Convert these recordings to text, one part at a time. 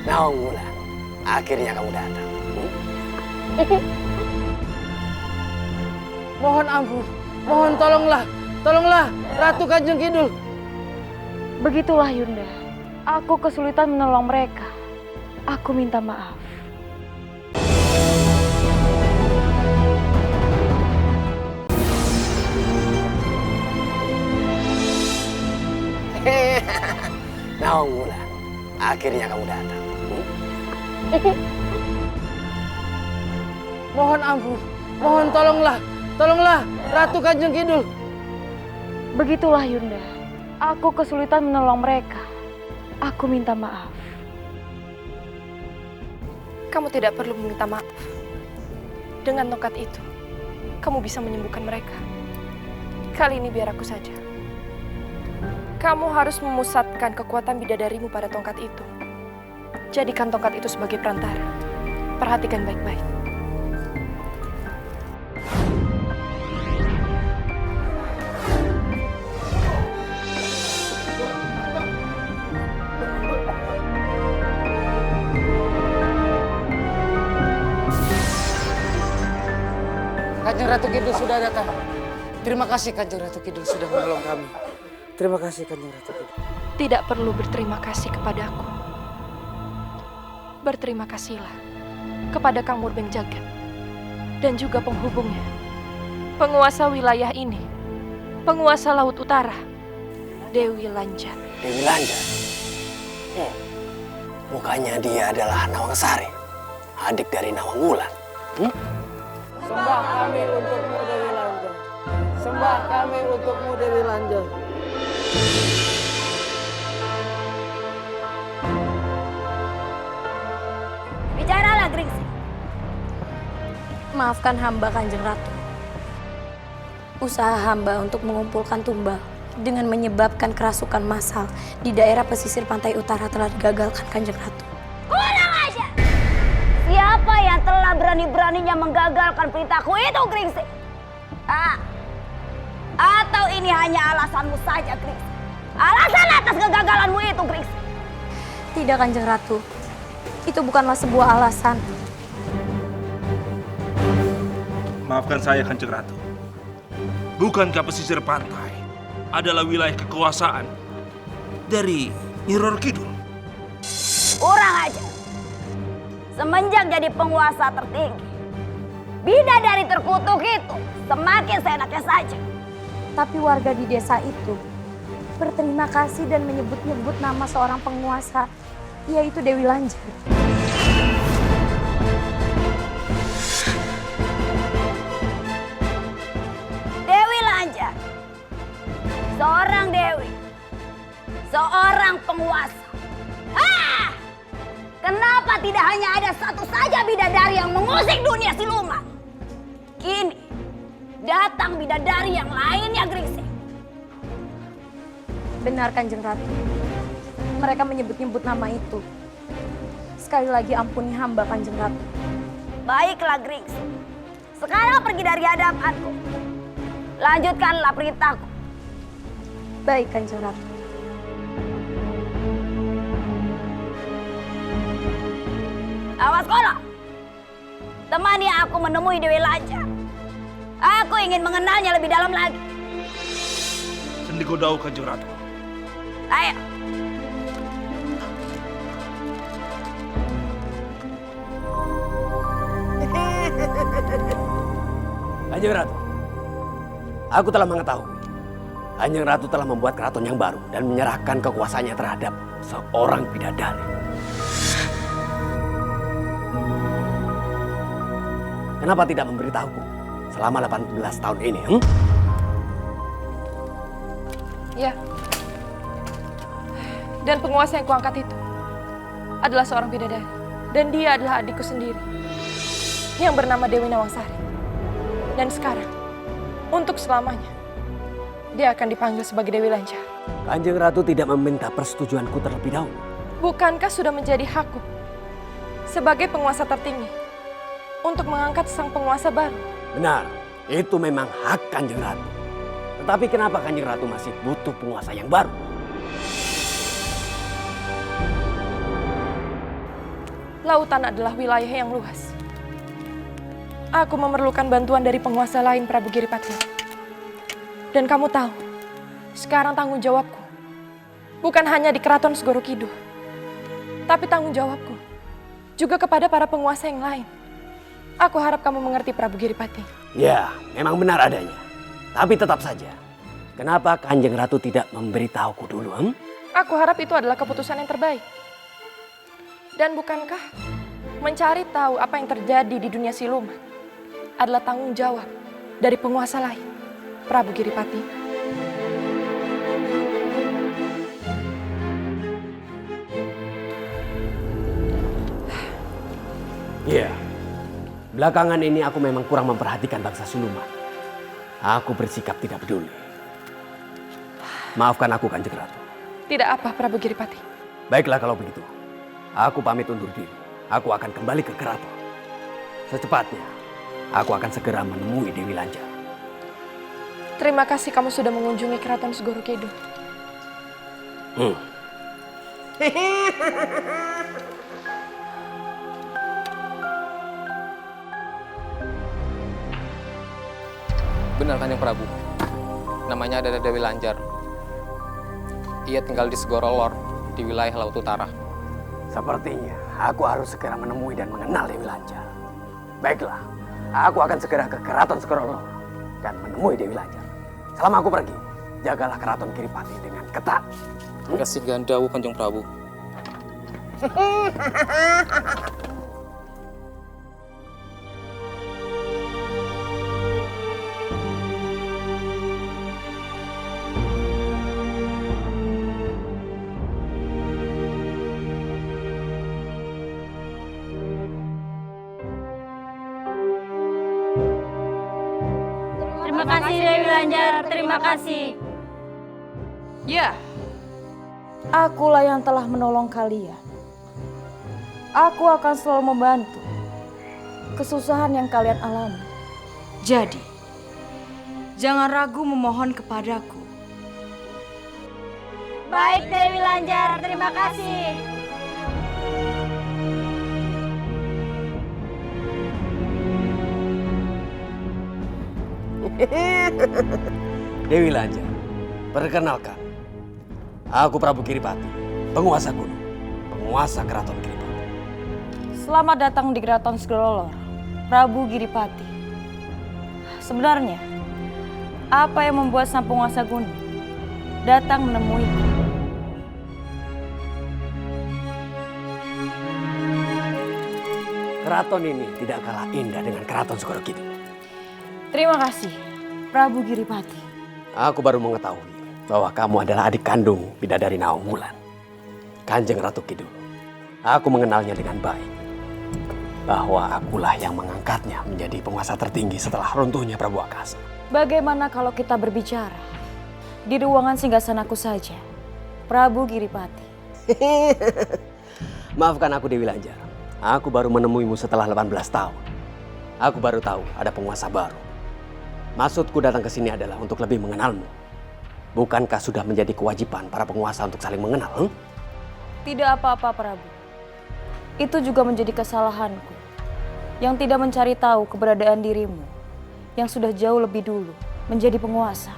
Nawang Wulan, akhirnya kamu datang. Mohon ampun, mohon tolonglah Ratu Kanjeng Kidul. Begitulah Yunda, aku kesulitan menolong mereka. Aku minta maaf. Nawang Wulan, akhirnya kamu datang. Mohon ampun, mohon tolonglah Ratu Kanjeng Kidul. Begitulah Yunda, aku kesulitan menolong mereka. Aku minta maaf. Kamu tidak perlu meminta maaf. Dengan tongkat itu, kamu bisa menyembuhkan mereka. Kali ini biar aku saja. Kamu harus memusatkan kekuatan bidadarimu pada tongkat itu. Jadikan tongkat itu sebagai perantara. Perhatikan baik-baik. Kanjeng Ratu Kidul sudah datang. Terima kasih Kanjeng Ratu Kidul sudah menolong kami. Terima kasih Kanjeng Ratu Kidul. Tidak perlu berterima kasih kepadaku. Berterima kasihlah kepada Kang Murbeng Jagat dan juga penghubungnya, penguasa wilayah ini, penguasa Laut Utara, Dewi Lanjar. Dewi Lanjar? Bukannya dia adalah Nawang Sari, adik dari Nawang Wulan. Sembah kami untukmu Dewi Lanjar. Sembah kami untukmu Dewi Lanjar. Bicaralah, Gringsing. Maafkan hamba, Kanjeng Ratu. Usaha hamba untuk mengumpulkan tumbal dengan menyebabkan kerasukan massal di daerah pesisir pantai utara telah digagalkan, Kanjeng Ratu. Kurang aja! Siapa yang telah berani-beraninya menggagalkan perintahku itu, Gringsing? Atau ini hanya alasanmu saja, Gringsing? Alasan atas kegagalanmu itu, Gringsing? Tidak, Kanjeng Ratu. Itu bukanlah sebuah alasan. Maafkan saya, Kanjeng Ratu. Bukankah pesisir pantai adalah wilayah kekuasaan dari Nyi Roro Kidul? Kurang aja. Semenjak jadi penguasa tertinggi, bidadari terkutuk itu semakin seenaknya saja. Tapi warga di desa itu berterima kasih dan menyebut-nyebut nama seorang penguasa, yaitu Dewi Lanjar. Dewi Lanjar, seorang dewi, seorang penguasa. Kenapa tidak hanya ada satu saja bidadari yang mengusik dunia siluman? Kini datang bidadari yang lainnya, Gringsing. Benar, Kanjeng Ratu. Mereka menyebut-nyebut nama itu. Sekali lagi ampuni hamba, Kanjeng Ratu. Baiklah, Gringsing. Sekarang pergi dari hadapanku. Lanjutkanlah perintahku. Baik, Kanjeng Ratu. Awas kono. Temani aku menemui Dewi Lanjar. Aku ingin mengenalnya lebih dalam lagi. Sendiko Dau, Kanjeng Ratu. Ayo. Kanjeng Ratu, aku telah mengetahui. Kanjeng Ratu telah membuat keraton yang baru dan menyerahkan kekuasaannya terhadap seorang bidadari. Kenapa tidak memberitahuku selama 18 tahun ini? Ya. Dan penguasa yang kuangkat itu adalah seorang bidadari. Dan dia adalah adikku sendiri yang bernama Dewi Nawangsari. Dan sekarang, untuk selamanya, dia akan dipanggil sebagai Dewi Lanjar. Kanjeng Ratu tidak meminta persetujuanku terlebih dahulu. Bukankah sudah menjadi hakku sebagai penguasa tertinggi untuk mengangkat sang penguasa baru? Benar, itu memang hak Kanjeng Ratu. Tetapi kenapa Kanjeng Ratu masih butuh penguasa yang baru? Lautan adalah wilayah yang luas. Aku memerlukan bantuan dari penguasa lain, Prabu Giripati. Dan kamu tahu, sekarang tanggung jawabku bukan hanya di Keraton Segoro Kidul, tapi tanggung jawabku juga kepada para penguasa yang lain. Aku harap kamu mengerti, Prabu Giripati. Ya, memang benar adanya. Tapi tetap saja, kenapa Kanjeng Ratu tidak memberitahuku dulu? Aku harap itu adalah keputusan yang terbaik. Dan bukankah mencari tahu apa yang terjadi di dunia siluman adalah tanggung jawab dari penguasa lain, Prabu Giripati? Iya, belakangan ini aku memang kurang memperhatikan bangsa siluman. Aku bersikap tidak peduli. Maafkan aku, Kanjeng Ratu. Tidak apa, Prabu Giripati. Baiklah kalau begitu. Aku pamit undur diri. Aku akan kembali ke keraton. Secepatnya, aku akan segera menemui Dewi Lanjar. Terima kasih kamu sudah mengunjungi Keraton Segoro Kidul. Benar Kanjeng Prabu. Namanya adalah Dewi Lanjar. Ia tinggal di Segoro Lor, di wilayah Laut Utara. Sepertinya aku harus segera menemui dan mengenal Dewi Lanjar. Baiklah, aku akan segera ke Keraton Segoro Lor dan menemui Dewi Lanjar. Selama aku pergi, jagalah Keraton Giripati dengan ketat. Kasih gandawu Kanjeng Prabu. Terima kasih Dewi Lanjar, terima kasih. Ya, akulah yang telah menolong kalian. Aku akan selalu membantu kesusahan yang kalian alami. Jadi, jangan ragu memohon kepadaku. Baik Dewi Lanjar, terima kasih. Dewi Lanjar, perkenalkan. Aku Prabu Giripati, penguasa gunung, penguasa Keraton Giripati. Selamat datang di Keraton Segoro Lor, Prabu Giripati. Sebenarnya, apa yang membuat sang penguasa gunung datang menemuiku? Keraton ini tidak kalah indah dengan Keraton Segoro Kidul. Terima kasih, Prabu Giripati. Aku baru mengetahui bahwa kamu adalah adik kandung Bidadari Naunggulan, Kanjeng Ratu Kidul. Aku mengenalnya dengan baik. Bahwa akulah yang mengangkatnya menjadi penguasa tertinggi setelah runtuhnya Prabu Akasa. Bagaimana kalau kita berbicara di ruangan singgasanaku saja, Prabu Giripati? Maafkan aku Dewi Lanjar. Aku baru menemuimu setelah 18 tahun. Aku baru tahu ada penguasa baru. Maksudku datang ke sini adalah untuk lebih mengenalmu. Bukankah sudah menjadi kewajiban para penguasa untuk saling mengenal? Tidak apa-apa, Prabu. Itu juga menjadi kesalahanku yang tidak mencari tahu keberadaan dirimu yang sudah jauh lebih dulu menjadi penguasa.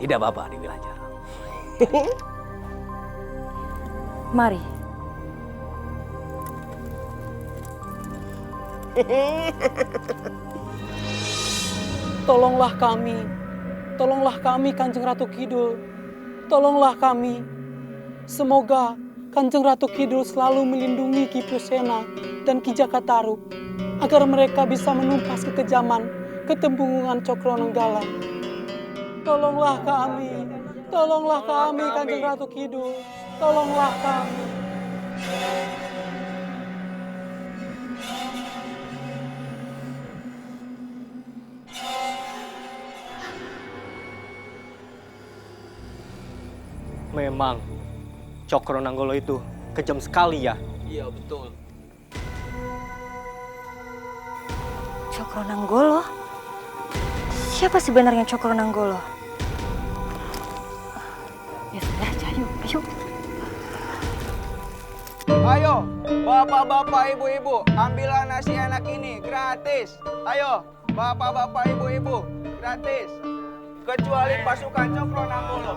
Tidak apa-apa, Dewi Lanjar. Mari. Tolonglah kami Kanjeng Ratu Kidul, tolonglah kami. Semoga Kanjeng Ratu Kidul selalu melindungi Ki Pusena dan Ki Jakataru agar mereka bisa menumpas kekejaman ketembungan Cokronenggala. Tolonglah kami Kanjeng Ratu Kidul, tolonglah kami. Memang Cokronanggolo itu kejam sekali ya. Iya betul. Cokronanggolo? Siapa sebenarnya Cokronanggolo? Ya sudah, ayo. Ayo, bapak-bapak, ibu-ibu, ambillah nasi enak ini, gratis. Ayo, bapak-bapak, ibu-ibu, gratis. Kecuali pasukan Cokronanggolo.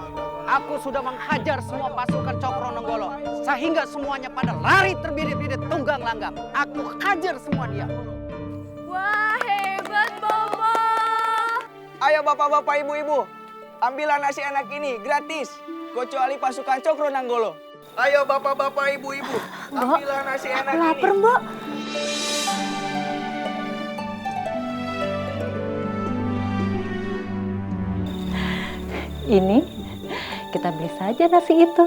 Aku sudah menghajar semua pasukan Cokronanggolo sehingga semuanya pada lari terbirit-birit tunggang langgam. Aku hajar semua dia. Wah, hebat, Bobo! Ayo bapak-bapak, ibu-ibu, ambillah nasi enak ini, gratis. Kecuali pasukan Cokronanggolo. Ayo bapak-bapak, ibu-ibu, ambillah nasi enak ini. Lapar, Mbok. Ini kita beli saja nasi itu.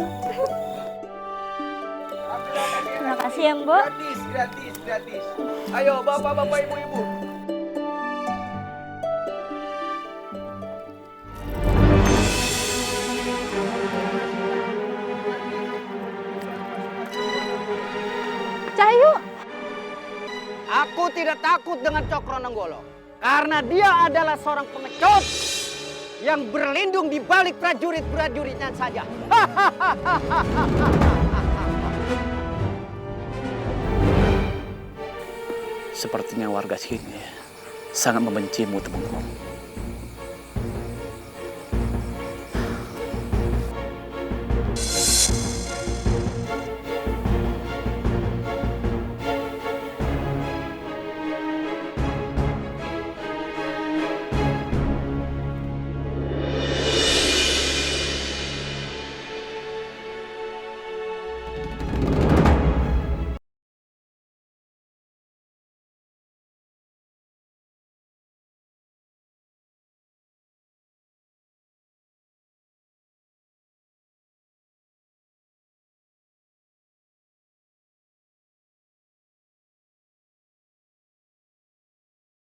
Terima kasih ya, Mbok. Gratis. Ayo bapak-bapak, ibu-ibu. Cahayu. Aku tidak takut dengan Cokronanggolo karena dia adalah seorang pengecut yang berlindung di balik prajurit-prajuritnya saja. Sepertinya warga sini sangat membencimu, Temenggung.